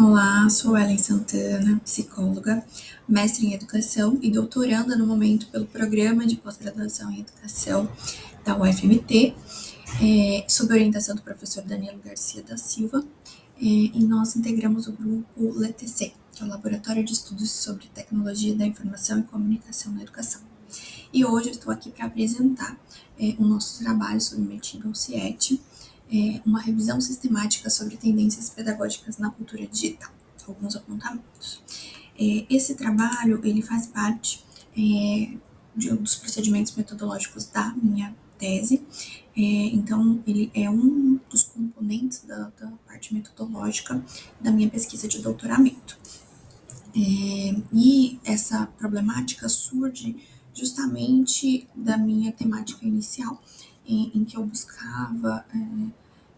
Olá, sou Ellen Santana, psicóloga, mestre em educação e doutoranda no momento pelo Programa de Pós-Graduação em Educação da UFMT, sob orientação do professor Danilo Garcia da Silva, e nós integramos o grupo LETC, que é o Laboratório de Estudos sobre Tecnologia da Informação e Comunicação na Educação. E hoje eu estou aqui para apresentar o nosso trabalho submetido ao CIET, uma revisão sistemática sobre tendências pedagógicas na cultura digital, alguns apontamentos. Esse trabalho ele faz parte dos procedimentos metodológicos da minha tese, então ele é um dos componentes da parte metodológica da minha pesquisa de doutoramento. E essa problemática surge justamente da minha temática inicial, em que eu buscava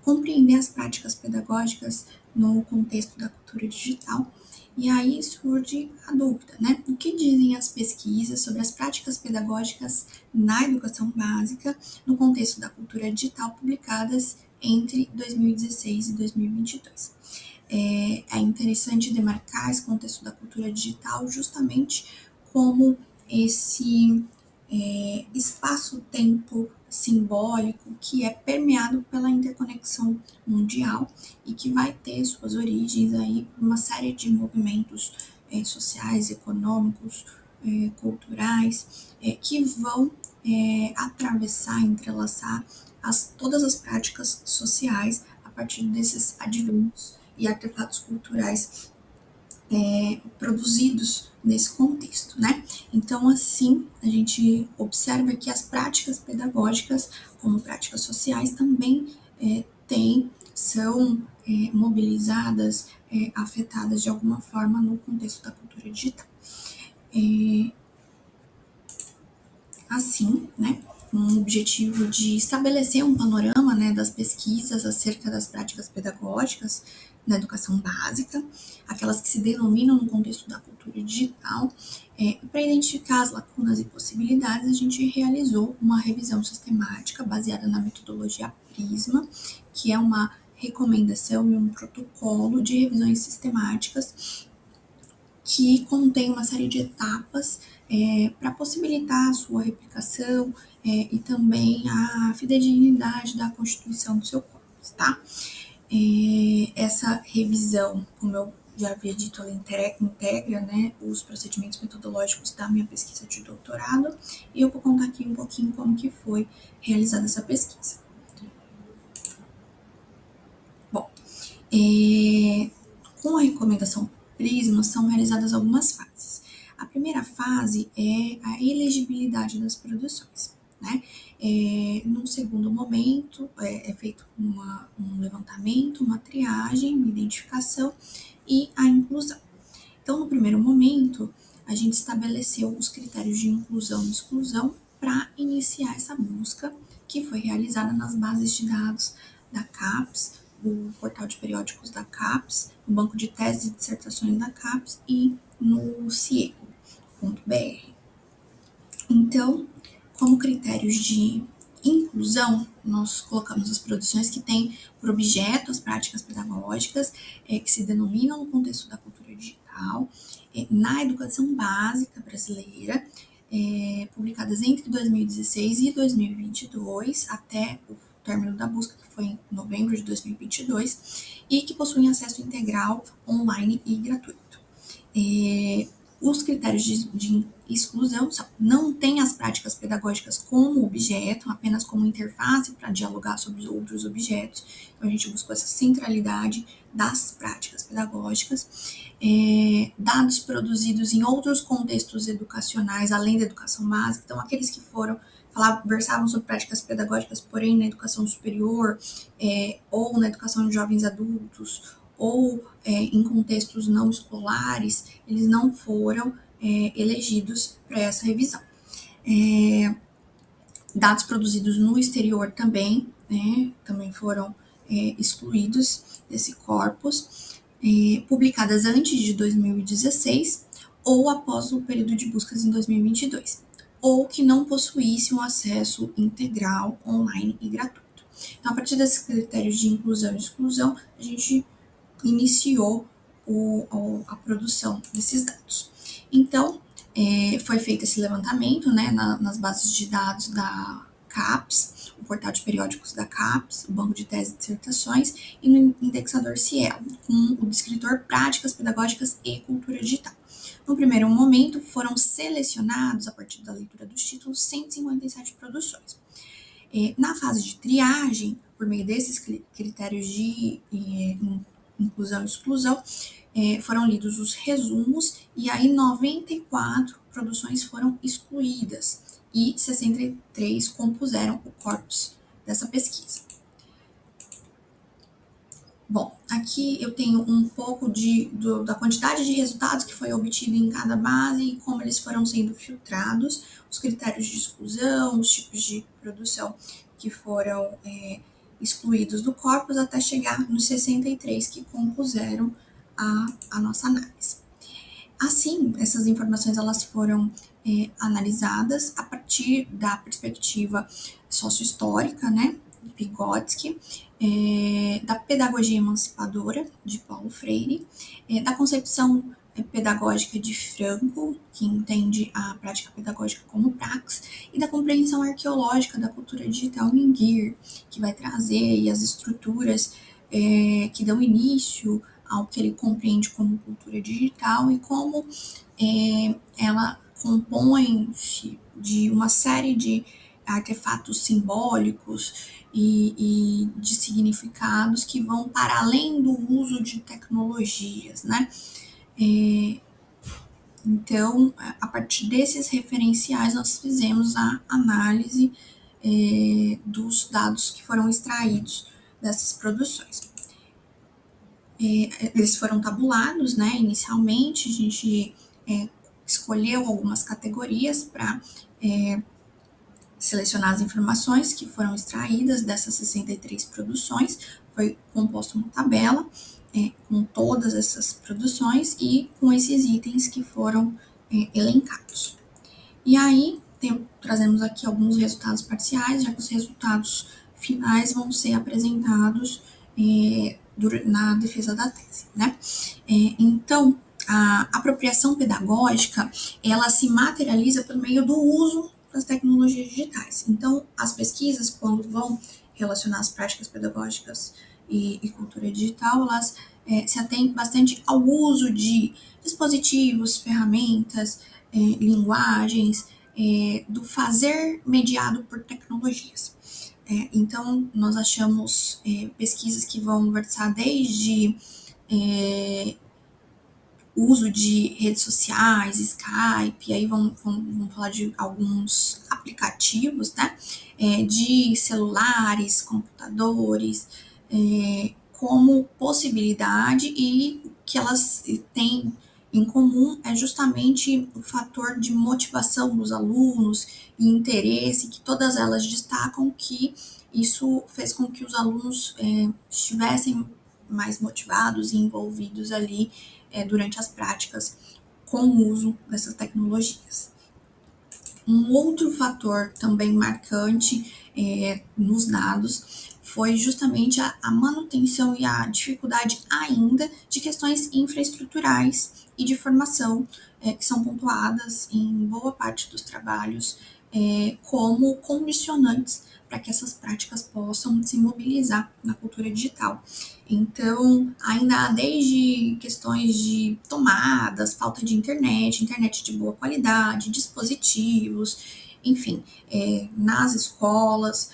compreender as práticas pedagógicas no contexto da cultura digital. E aí surge a dúvida, né? O que dizem as pesquisas sobre as práticas pedagógicas na educação básica no contexto da cultura digital publicadas entre 2016 e 2022? É interessante demarcar esse contexto da cultura digital justamente como esse espaço-tempo simbólico que é permeado pela interconexão mundial e que vai ter suas origens aí por uma série de movimentos sociais, econômicos, culturais, que vão atravessar, entrelaçar todas as práticas sociais a partir desses adventos e artefatos culturais produzidos nesse contexto, né? Então, assim, a gente observa que as práticas pedagógicas, como práticas sociais, também são mobilizadas, afetadas de alguma forma no contexto da cultura digital. Assim, né, com o objetivo de estabelecer um panorama, né, das pesquisas acerca das práticas pedagógicas na educação básica, aquelas que se denominam no contexto da cultura digital, para identificar as lacunas e possibilidades, a gente realizou uma revisão sistemática baseada na metodologia PRISMA, que é uma recomendação e um protocolo de revisões sistemáticas que contém uma série de etapas para possibilitar a sua replicação e também a fidedignidade da constituição do seu corpus, tá? Essa revisão, como eu já havia dito, ela integra, né, os procedimentos metodológicos da minha pesquisa de doutorado, e eu vou contar aqui um pouquinho como que foi realizada essa pesquisa. Bom, com a recomendação PRISMA são realizadas algumas fases. A primeira fase é a elegibilidade das produções, né? Num segundo momento, é feito um levantamento, uma triagem, uma identificação e a inclusão. Então, no primeiro momento, a gente estabeleceu os critérios de inclusão e exclusão para iniciar essa busca, que foi realizada nas bases de dados da CAPES, o portal de periódicos da CAPES, no banco de teses e dissertações da CAPES e no ciego.br. Então, como critérios de inclusão, nós colocamos as produções que têm por objeto as práticas pedagógicas que se denominam no contexto da cultura digital, na educação básica brasileira, publicadas entre 2016 e 2022, até o término da busca, que foi em novembro de 2022, e que possuem acesso integral, online e gratuito. Os critérios de exclusão são: não tem as práticas pedagógicas como objeto, apenas como interface para dialogar sobre os outros objetos. Então, a gente buscou essa centralidade das práticas pedagógicas. Dados produzidos em outros contextos educacionais, além da educação básica, então aqueles que versavam sobre práticas pedagógicas, porém na educação superior, ou na educação de jovens adultos, ou em contextos não escolares, eles não foram elegidos para essa revisão. Dados produzidos no exterior também, né, também foram excluídos desse corpus, publicadas antes de 2016 ou após o período de buscas em 2022, ou que não possuísse um acesso integral, online e gratuito. Então, a partir desses critérios de inclusão e exclusão, a gente iniciou a produção desses dados. Então, foi feito esse levantamento, né, nas bases de dados da CAPES, o portal de periódicos da CAPES, o banco de teses e dissertações, e no indexador Cielo, com o descritor Práticas Pedagógicas e Cultura Digital. No primeiro momento, foram selecionados, a partir da leitura dos títulos, 157 produções. Na fase de triagem, por meio desses critérios de inclusão e exclusão, foram lidos os resumos e aí 94 produções foram excluídas e 63 compuseram o corpus dessa pesquisa. Bom, aqui eu tenho um pouco da quantidade de resultados que foi obtido em cada base e como eles foram sendo filtrados, os critérios de exclusão, os tipos de produção que foram excluídos do corpus até chegar nos 63 que compuseram a nossa análise. Assim, essas informações elas foram analisadas a partir da perspectiva sociohistórica, né, de Vygotsky, da pedagogia emancipadora, de Paulo Freire, da concepção pedagógica de Franco, que entende a prática pedagógica como praxis, e da compreensão arqueológica da cultura digital em Gear, que vai trazer as estruturas que dão início ao que ele compreende como cultura digital e como ela compõe-se de uma série de artefatos simbólicos e de significados que vão para além do uso de tecnologias, né? Então, a partir desses referenciais, nós fizemos a análise dos dados que foram extraídos dessas produções. Eles foram tabulados, né? Inicialmente, a gente escolheu algumas categorias para selecionar as informações que foram extraídas dessas 63 produções. Foi composta uma tabela com todas essas produções e com esses itens que foram elencados. E aí, trazemos aqui alguns resultados parciais, já que os resultados finais vão ser apresentados na defesa da tese, né? Então, a apropriação pedagógica, ela se materializa por meio do uso das tecnologias digitais. Então, as pesquisas, quando vão relacionar as práticas pedagógicas e cultura digital, elas se atêm bastante ao uso de dispositivos, ferramentas, linguagens, do fazer mediado por tecnologias. Então, nós achamos pesquisas que vão versar desde uso de redes sociais, Skype, aí vamos falar de alguns aplicativos, né? De celulares, computadores, como possibilidade, e que elas têm em comum é justamente o fator de motivação dos alunos e interesse, que todas elas destacam que isso fez com que os alunos estivessem mais motivados e envolvidos ali durante as práticas com o uso dessas tecnologias. Um outro fator também marcante nos dados foi justamente a manutenção e a dificuldade ainda de questões infraestruturais e de formação, que são pontuadas em boa parte dos trabalhos como condicionantes para que essas práticas possam se mobilizar na cultura digital. Então, ainda há desde questões de tomadas, falta de internet de boa qualidade, dispositivos, enfim, nas escolas,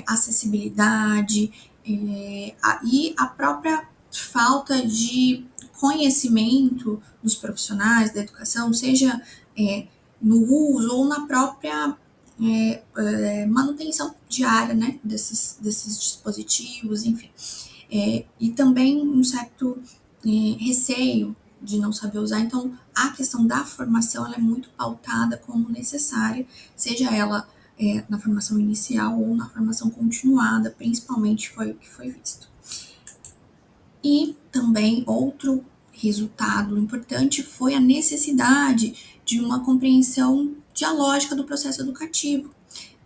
acessibilidade, e a própria falta de conhecimento dos profissionais da educação, seja no uso ou na própria manutenção diária, né, desses dispositivos, enfim. E também um certo receio de não saber usar. Então, a questão da formação ela é muito pautada como necessária, seja ela na formação inicial ou na formação continuada, principalmente foi o que foi visto. E também outro resultado importante foi a necessidade de uma compreensão dialógica do processo educativo,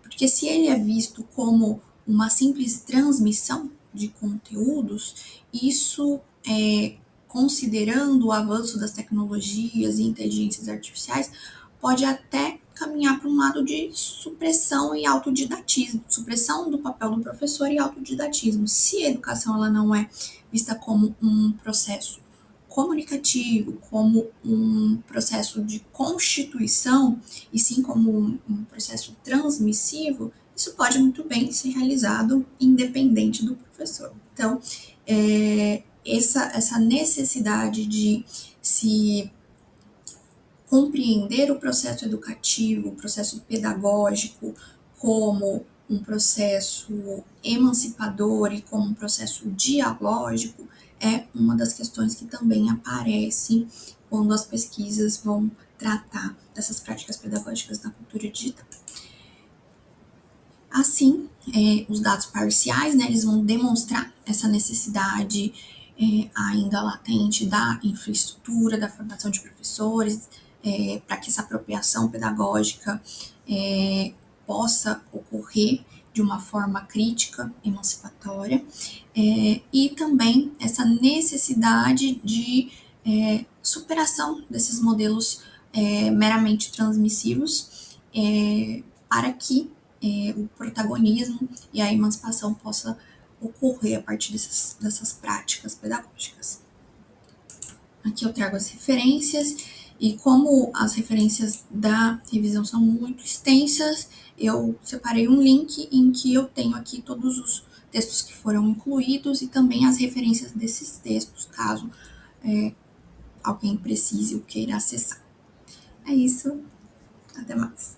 porque se ele é visto como uma simples transmissão de conteúdos, isso considerando o avanço das tecnologias e inteligências artificiais, pode até caminhar para um lado de supressão e autodidatismo, supressão do papel do professor e autodidatismo. Se a educação ela não é vista como um processo comunicativo, como um processo de constituição, e sim como um processo transmissivo, isso pode muito bem ser realizado independente do professor. Então, essa necessidade de se compreender o processo educativo, o processo pedagógico, como um processo emancipador e como um processo dialógico, é uma das questões que também aparece quando as pesquisas vão tratar dessas práticas pedagógicas da cultura digital. Assim, os dados parciais, né, eles vão demonstrar essa necessidade ainda latente da infraestrutura, da formação de professores, para que essa apropriação pedagógica possa ocorrer de uma forma crítica, emancipatória, e também essa necessidade de superação desses modelos meramente transmissivos, para que o protagonismo e a emancipação possa ocorrer a partir dessas práticas pedagógicas. Aqui eu trago as referências, e como as referências da revisão são muito extensas, eu separei um link em que eu tenho aqui todos os textos que foram incluídos e também as referências desses textos, caso alguém precise ou queira acessar. É isso, até mais.